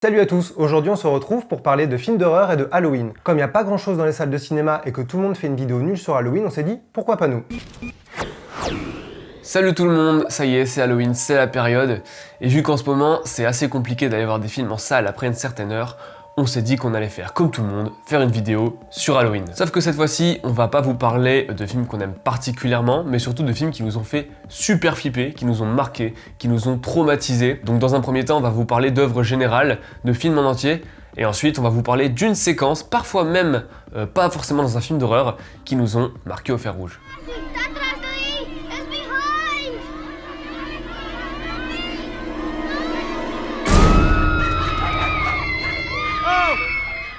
Salut à tous, aujourd'hui on se retrouve pour parler de films d'horreur et de Halloween. Comme il n'y a pas grand chose dans les salles de cinéma et que tout le monde fait une vidéo nulle sur Halloween, on s'est dit pourquoi pas nous. Salut tout le monde, ça y est, c'est Halloween, c'est la période, et vu qu'en ce moment c'est assez compliqué d'aller voir des films en salle après une certaine heure, on s'est dit qu'on allait faire comme tout le monde, faire une vidéo sur Halloween. Sauf que cette fois-ci, on va pas vous parler de films qu'on aime particulièrement, mais surtout de films qui nous ont fait super flipper, qui nous ont marqués, qui nous ont traumatisés. Donc dans un premier temps, on va vous parler d'œuvres générales, de films en entier, et ensuite on va vous parler d'une séquence, parfois même pas forcément dans un film d'horreur, qui nous ont marqué au fer rouge.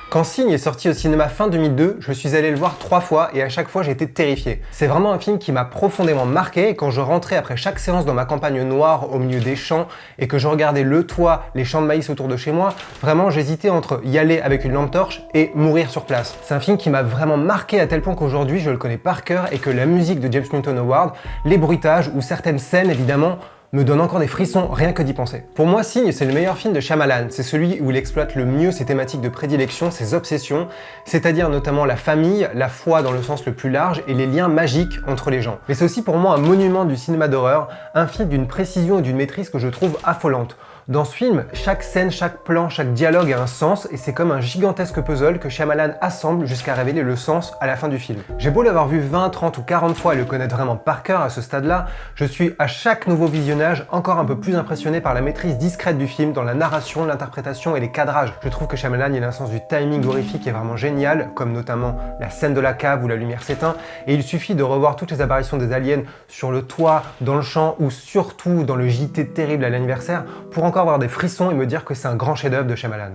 Quand Signe est sorti au cinéma fin 2002, je suis allé le voir 3 fois et à chaque fois j'ai été terrifié. C'est vraiment un film qui m'a profondément marqué et quand je rentrais après chaque séance dans ma campagne noire au milieu des champs et que je regardais le toit, les champs de maïs autour de chez moi, vraiment j'hésitais entre y aller avec une lampe torche et mourir sur place. C'est un film qui m'a vraiment marqué à tel point qu'aujourd'hui je le connais par cœur et que la musique de James Newton Howard, les bruitages ou certaines scènes évidemment, me donne encore des frissons rien que d'y penser. Pour moi, Signe, c'est le meilleur film de Shyamalan. C'est celui où il exploite le mieux ses thématiques de prédilection, ses obsessions, c'est-à-dire notamment la famille, la foi dans le sens le plus large et les liens magiques entre les gens. Mais c'est aussi pour moi un monument du cinéma d'horreur, un film d'une précision et d'une maîtrise que je trouve affolante. Dans ce film, chaque scène, chaque plan, chaque dialogue a un sens et c'est comme un gigantesque puzzle que Shyamalan assemble jusqu'à révéler le sens à la fin du film. J'ai beau l'avoir vu 20, 30 ou 40 fois et le connaître vraiment par cœur à ce stade-là, je suis à chaque nouveau visionnage encore un peu plus impressionné par la maîtrise discrète du film dans la narration, l'interprétation et les cadrages. Je trouve que Shyamalan il a un sens du timing horrifique qui est vraiment génial, comme notamment la scène de la cave où la lumière s'éteint, et il suffit de revoir toutes les apparitions des aliens sur le toit, dans le champ ou surtout dans le JT terrible à l'anniversaire pour encore avoir des frissons et me dire que c'est un grand chef-d'œuvre de Shyamalan.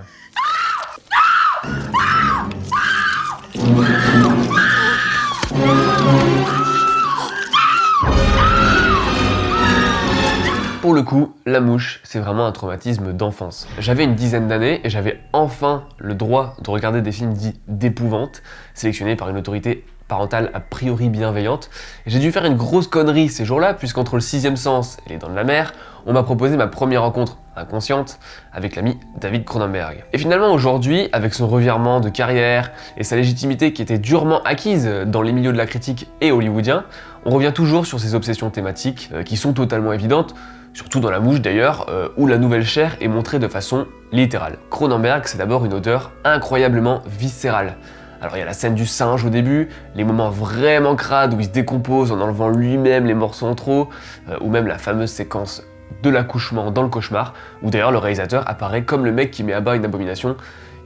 Pour le coup, La Mouche, c'est vraiment un traumatisme d'enfance. J'avais une dizaine d'années et j'avais enfin le droit de regarder des films dits d'épouvante, sélectionnés par une autorité parentale a priori bienveillante. Et j'ai dû faire une grosse connerie ces jours-là, puisqu'entre le sixième sens et les Dents de la Mer, on m'a proposé ma première rencontre inconsciente avec l'ami David Cronenberg. Et finalement aujourd'hui, avec son revirement de carrière et sa légitimité qui était durement acquise dans les milieux de la critique et hollywoodien, on revient toujours sur ces obsessions thématiques qui sont totalement évidentes, surtout dans La Mouche d'ailleurs, où la nouvelle chair est montrée de façon littérale. Cronenberg, c'est d'abord une auteure incroyablement viscérale. Alors il y a la scène du singe au début, les moments vraiment crades où il se décompose en enlevant lui-même les morceaux en trop, ou même la fameuse séquence de l'accouchement dans le cauchemar, où d'ailleurs le réalisateur apparaît comme le mec qui met à bas une abomination.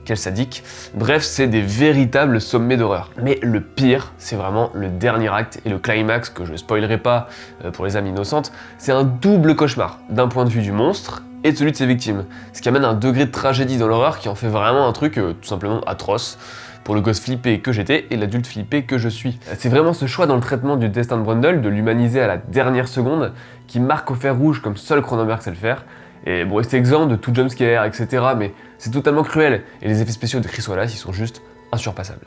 Quel sadique. Bref, c'est des véritables sommets d'horreur. Mais le pire, c'est vraiment le dernier acte et le climax que je spoilerai pas pour les âmes innocentes, c'est un double cauchemar, d'un point de vue du monstre et de celui de ses victimes. Ce qui amène un degré de tragédie dans l'horreur qui en fait vraiment un truc tout simplement atroce pour le gosse flippé que j'étais et l'adulte flippé que je suis. C'est vraiment ce choix dans le traitement du destin de Brundle, de l'humaniser à la dernière seconde, qui marque au fer rouge comme seul Cronenberg sait le faire. Et bon, rester exempt de tout jumpscare, etc. Mais c'est totalement cruel. Et les effets spéciaux de Chris Wallace, ils sont juste insurpassables.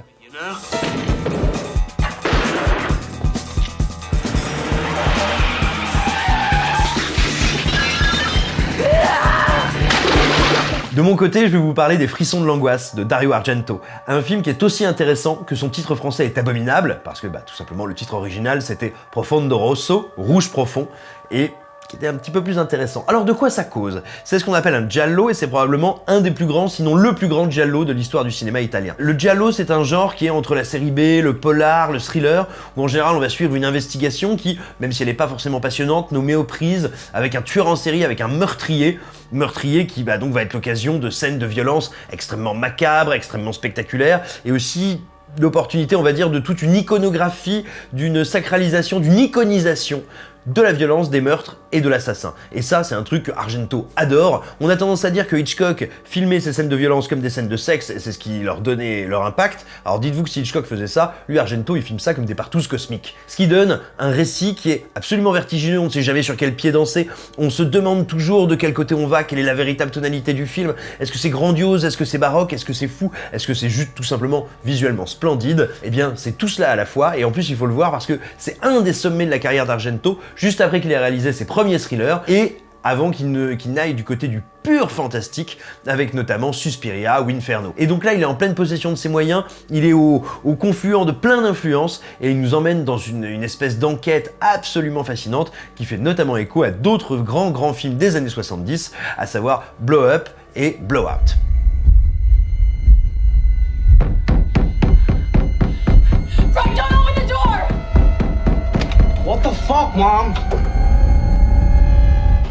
De mon côté, je vais vous parler des Frissons de l'angoisse de Dario Argento, un film qui est aussi intéressant que son titre français est abominable, parce que tout simplement le titre original c'était Profondo Rosso, rouge profond, et qui était un petit peu plus intéressant. Alors de quoi ça cause? C'est ce qu'on appelle un giallo et c'est probablement un des plus grands, sinon le plus grand giallo de l'histoire du cinéma italien. Le giallo c'est un genre qui est entre la série B, le polar, le thriller, où en général on va suivre une investigation qui, même si elle n'est pas forcément passionnante, nous met aux prises avec un tueur en série, avec un meurtrier qui donc va être l'occasion de scènes de violence extrêmement macabres, extrêmement spectaculaires, et aussi l'opportunité, on va dire, de toute une iconographie, d'une sacralisation, d'une iconisation de la violence, des meurtres et de l'assassin. Et ça, c'est un truc que Argento adore. On a tendance à dire que Hitchcock filmait ces scènes de violence comme des scènes de sexe, et c'est ce qui leur donnait leur impact. Alors dites-vous que si Hitchcock faisait ça, lui, Argento, il filme ça comme des partous cosmiques. Ce qui donne un récit qui est absolument vertigineux, on ne sait jamais sur quel pied danser, on se demande toujours de quel côté on va, quelle est la véritable tonalité du film, est-ce que c'est grandiose, est-ce que c'est baroque, est-ce que c'est fou, est-ce que c'est juste tout simplement visuellement splendide? Eh bien, c'est tout cela à la fois, et en plus, il faut le voir parce que c'est un des sommets de la carrière d'Argento, juste après qu'il ait réalisé ses premiers thrillers, et avant qu'il n'aille du côté du pur fantastique, avec notamment Suspiria ou Inferno. Et donc là, il est en pleine possession de ses moyens, il est au confluent de plein d'influences, et il nous emmène dans une espèce d'enquête absolument fascinante, qui fait notamment écho à d'autres grands films des années 70, à savoir Blow Up et Blow Out. What the fuck, Mom?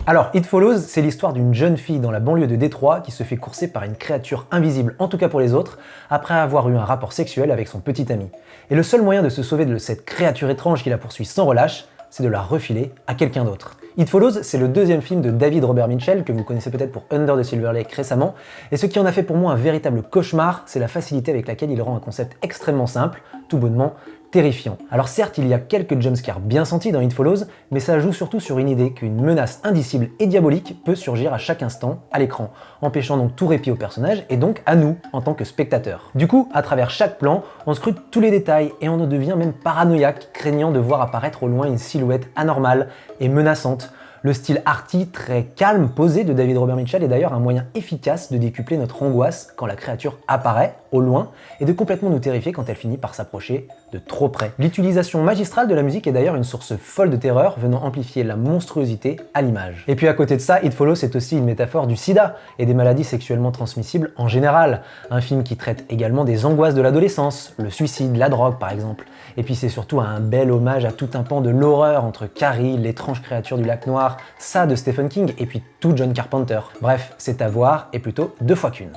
Alors, It Follows, c'est l'histoire d'une jeune fille dans la banlieue de Détroit qui se fait courser par une créature invisible, en tout cas pour les autres, après avoir eu un rapport sexuel avec son petit ami. Et le seul moyen de se sauver de cette créature étrange qui la poursuit sans relâche, c'est de la refiler à quelqu'un d'autre. It Follows, c'est le deuxième film de David Robert Mitchell, que vous connaissez peut-être pour Under the Silver Lake récemment, et ce qui en a fait pour moi un véritable cauchemar, c'est la facilité avec laquelle il rend un concept extrêmement simple, tout bonnement terrifiant. Alors certes, il y a quelques jumpscares bien sentis dans It Follows, mais ça joue surtout sur une idée qu'une menace indicible et diabolique peut surgir à chaque instant à l'écran, empêchant donc tout répit au personnage et donc à nous en tant que spectateurs. Du coup, à travers chaque plan, on scrute tous les détails et on en devient même paranoïaque, craignant de voir apparaître au loin une silhouette anormale et menaçante. Le style arty, très calme, posé de David Robert Mitchell est d'ailleurs un moyen efficace de décupler notre angoisse quand la créature apparaît, au loin, et de complètement nous terrifier quand elle finit par s'approcher de trop près. L'utilisation magistrale de la musique est d'ailleurs une source folle de terreur, venant amplifier la monstruosité à l'image. Et puis à côté de ça, It Follows c'est aussi une métaphore du sida et des maladies sexuellement transmissibles en général. Un film qui traite également des angoisses de l'adolescence, le suicide, la drogue par exemple. Et puis c'est surtout un bel hommage à tout un pan de l'horreur entre Carrie, l'étrange créature du lac noir, ça de Stephen King et puis tout John Carpenter. Bref, c'est à voir et plutôt 2 fois qu'une.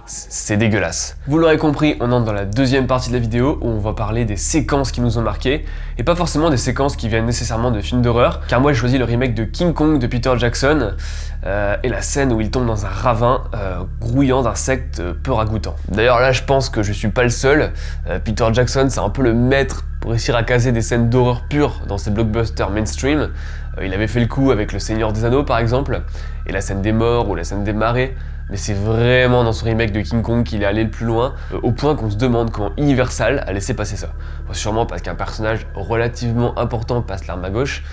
C'est dégueulasse. Vous l'aurez compris, on entre dans la deuxième partie de la vidéo où on va parler des séquences qui nous ont marqué, et pas forcément des séquences qui viennent nécessairement de films d'horreur, car moi j'ai choisi le remake de King Kong de Peter Jackson, et la scène où il tombe dans un ravin grouillant d'insectes peu ragoûtants. D'ailleurs là je pense que je suis pas le seul, Peter Jackson c'est un peu le maître pour réussir à caser des scènes d'horreur pure dans ses blockbusters mainstream. Il avait fait le coup avec Le Seigneur des Anneaux par exemple, et la scène des morts ou la scène des marées, mais c'est vraiment dans son remake de King Kong qu'il est allé le plus loin, au point qu'on se demande comment Universal a laissé passer ça. Sûrement parce qu'un personnage relativement important passe l'arme à gauche,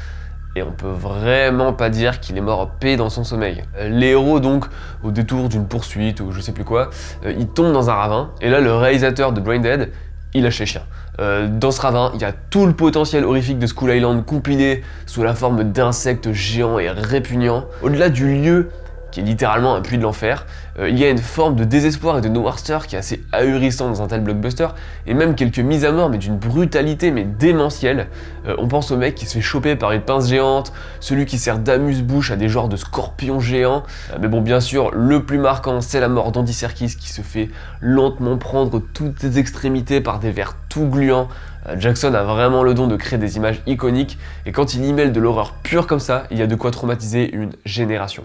et on peut vraiment pas dire qu'il est mort en paix dans son sommeil. Les héros donc, au détour d'une poursuite ou je sais plus quoi, ils tombent dans un ravin, et là le réalisateur de Brain Dead, il lâche les chiens. Dans ce ravin, il y a tout le potentiel horrifique de Skull Island compilé sous la forme d'insectes géants et répugnants. Au-delà du lieu, qui est littéralement un puits de l'enfer, il y a une forme de désespoir et de noirceur qui est assez ahurissant dans un tel blockbuster, et même quelques mises à mort, mais d'une brutalité mais démentielle. On pense au mec qui se fait choper par une pince géante, celui qui sert d'amuse-bouche à des genres de scorpions géants, mais bon bien sûr, le plus marquant c'est la mort d'Andy Serkis qui se fait lentement prendre toutes ses extrémités par des vers tout gluants. Jackson a vraiment le don de créer des images iconiques, et quand il y mêle de l'horreur pure comme ça, il y a de quoi traumatiser une génération.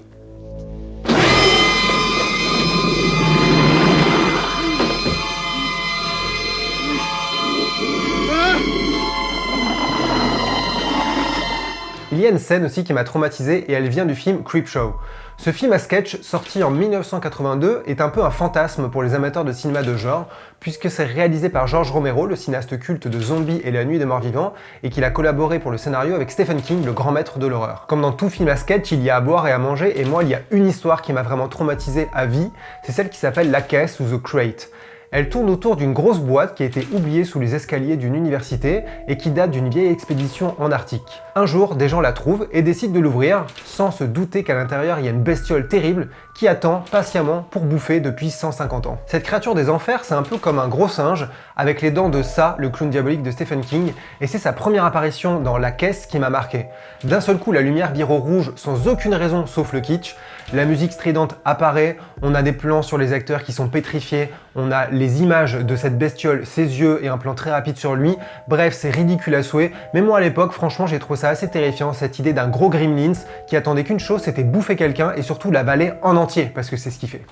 Il y a une scène aussi qui m'a traumatisé et elle vient du film Creepshow. Ce film à sketch, sorti en 1982, est un peu un fantasme pour les amateurs de cinéma de genre, puisque c'est réalisé par George Romero, le cinéaste culte de Zombie et La Nuit des Morts Vivants, et qu'il a collaboré pour le scénario avec Stephen King, le grand maître de l'horreur. Comme dans tout film à sketch, il y a à boire et à manger, et moi il y a une histoire qui m'a vraiment traumatisé à vie, c'est celle qui s'appelle La Caisse ou The Crate. Elle tourne autour d'une grosse boîte qui a été oubliée sous les escaliers d'une université et qui date d'une vieille expédition en Arctique. Un jour, des gens la trouvent et décident de l'ouvrir, sans se douter qu'à l'intérieur il y a une bestiole terrible qui attend patiemment pour bouffer depuis 150 ans. Cette créature des enfers, c'est un peu comme un gros singe, avec les dents de Ça, le clown diabolique de Stephen King, et c'est sa première apparition dans La Caisse qui m'a marqué. D'un seul coup, la lumière vire au rouge sans aucune raison sauf le kitsch, la musique stridente apparaît, on a des plans sur les acteurs qui sont pétrifiés, on a les images de cette bestiole, ses yeux et un plan très rapide sur lui, bref c'est ridicule à souhait, mais moi à l'époque franchement j'ai trouvé ça assez terrifiant, cette idée d'un gros gremlins qui attendait qu'une chose, c'était bouffer quelqu'un et surtout l'avaler en entier, parce que c'est ce qu'il fait.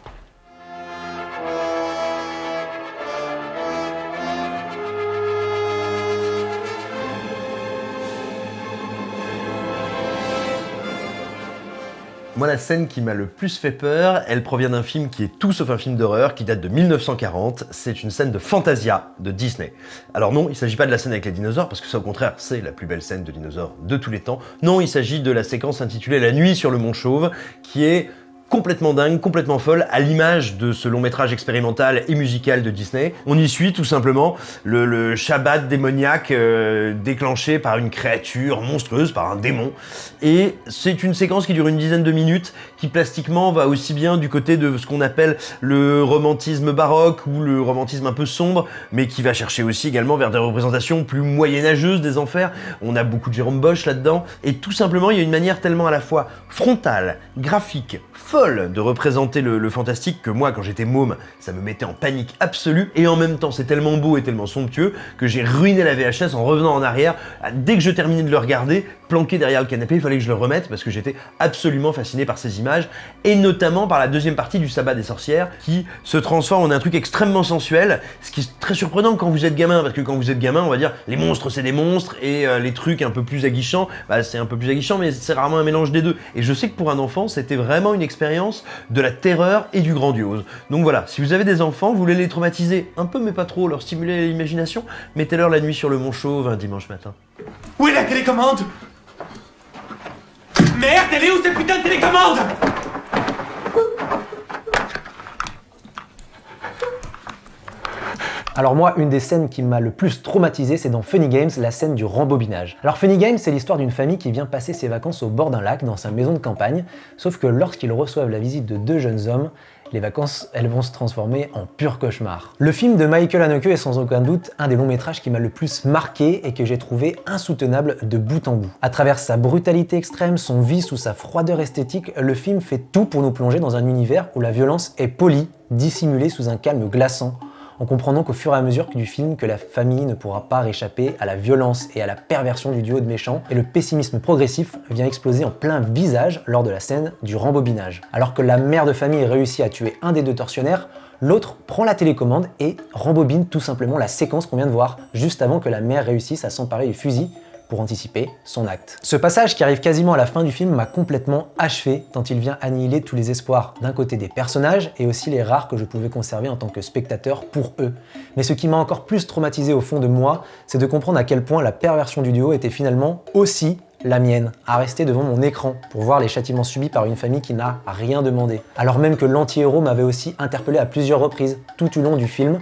Moi, la scène qui m'a le plus fait peur, elle provient d'un film qui est tout sauf un film d'horreur, qui date de 1940. C'est une scène de Fantasia de Disney. Alors non, il s'agit pas de la scène avec les dinosaures, parce que ça au contraire, c'est la plus belle scène de dinosaures de tous les temps. Non, il s'agit de la séquence intitulée La nuit sur le Mont Chauve, qui est complètement dingue, complètement folle, à l'image de ce long métrage expérimental et musical de Disney. On y suit tout simplement le Shabbat démoniaque déclenché par une créature monstrueuse, par un démon. Et c'est une séquence qui dure une dizaine de minutes, qui plastiquement va aussi bien du côté de ce qu'on appelle le romantisme baroque ou le romantisme un peu sombre, mais qui va chercher aussi également vers des représentations plus moyenâgeuses des enfers. On a beaucoup de Jérôme Bosch là-dedans. Et tout simplement, il y a une manière tellement à la fois frontale, graphique, folle de représenter le fantastique que moi, quand j'étais môme, ça me mettait en panique absolue. Et en même temps, c'est tellement beau et tellement somptueux que j'ai ruiné la VHS en revenant en arrière. Dès que je terminais de le regarder, planqué derrière le canapé, il fallait que je le remette parce que j'étais absolument fasciné par ces images et notamment par la deuxième partie du Sabbat des sorcières qui se transforme en un truc extrêmement sensuel, ce qui est très surprenant quand vous êtes gamin, parce que quand vous êtes gamin, on va dire les monstres c'est des monstres et les trucs un peu plus aguichants, bah, c'est un peu plus aguichant mais c'est rarement un mélange des deux. Et je sais que pour un enfant, c'était vraiment une expérience de la terreur et du grandiose. Donc voilà, si vous avez des enfants, vous voulez les traumatiser un peu mais pas trop, leur stimuler l'imagination, mettez-leur La nuit sur le Mont Chauve un dimanche matin. Où est la télécommande? Merde, elle est où cette putain de télécommande? Alors moi, une des scènes qui m'a le plus traumatisé, c'est dans Funny Games, la scène du rembobinage. Alors Funny Games, c'est l'histoire d'une famille qui vient passer ses vacances au bord d'un lac dans sa maison de campagne, sauf que lorsqu'ils reçoivent la visite de deux jeunes hommes, les vacances, elles vont se transformer en pur cauchemar. Le film de Michael Haneke est sans aucun doute un des longs métrages qui m'a le plus marqué et que j'ai trouvé insoutenable de bout en bout. À travers sa brutalité extrême, son vice ou sa froideur esthétique, le film fait tout pour nous plonger dans un univers où la violence est polie, dissimulée sous un calme glaçant, en comprenant qu'au fur et à mesure du film que la famille ne pourra pas réchapper à la violence et à la perversion du duo de méchants, et le pessimisme progressif vient exploser en plein visage lors de la scène du rembobinage. Alors que la mère de famille réussit à tuer un des deux tortionnaires, l'autre prend la télécommande et rembobine tout simplement la séquence qu'on vient de voir, juste avant que la mère réussisse à s'emparer du fusil pour anticiper son acte. Ce passage qui arrive quasiment à la fin du film m'a complètement achevé, tant il vient annihiler tous les espoirs d'un côté des personnages et aussi les rares que je pouvais conserver en tant que spectateur pour eux. Mais ce qui m'a encore plus traumatisé au fond de moi, c'est de comprendre à quel point la perversion du duo était finalement aussi la mienne, à rester devant mon écran pour voir les châtiments subis par une famille qui n'a rien demandé. Alors même que l'anti-héros m'avait aussi interpellé à plusieurs reprises tout au long du film,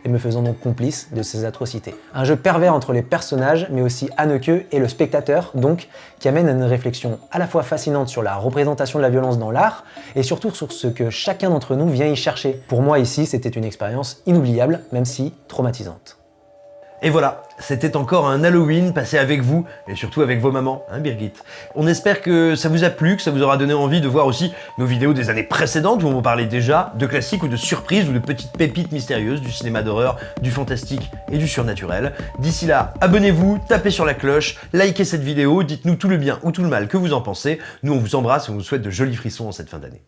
et me faisant donc complice de ces atrocités. Un jeu pervers entre les personnages, mais aussi Haneke et le spectateur, donc, qui amène à une réflexion à la fois fascinante sur la représentation de la violence dans l'art, et surtout sur ce que chacun d'entre nous vient y chercher. Pour moi ici, c'était une expérience inoubliable, même si traumatisante. Et voilà, c'était encore un Halloween passé avec vous, et surtout avec vos mamans, hein Birgit. On espère que ça vous a plu, que ça vous aura donné envie de voir aussi nos vidéos des années précédentes où on vous parlait déjà de classiques ou de surprises ou de petites pépites mystérieuses du cinéma d'horreur, du fantastique et du surnaturel. D'ici là, abonnez-vous, tapez sur la cloche, likez cette vidéo, dites-nous tout le bien ou tout le mal que vous en pensez. Nous on vous embrasse et on vous souhaite de jolis frissons en cette fin d'année.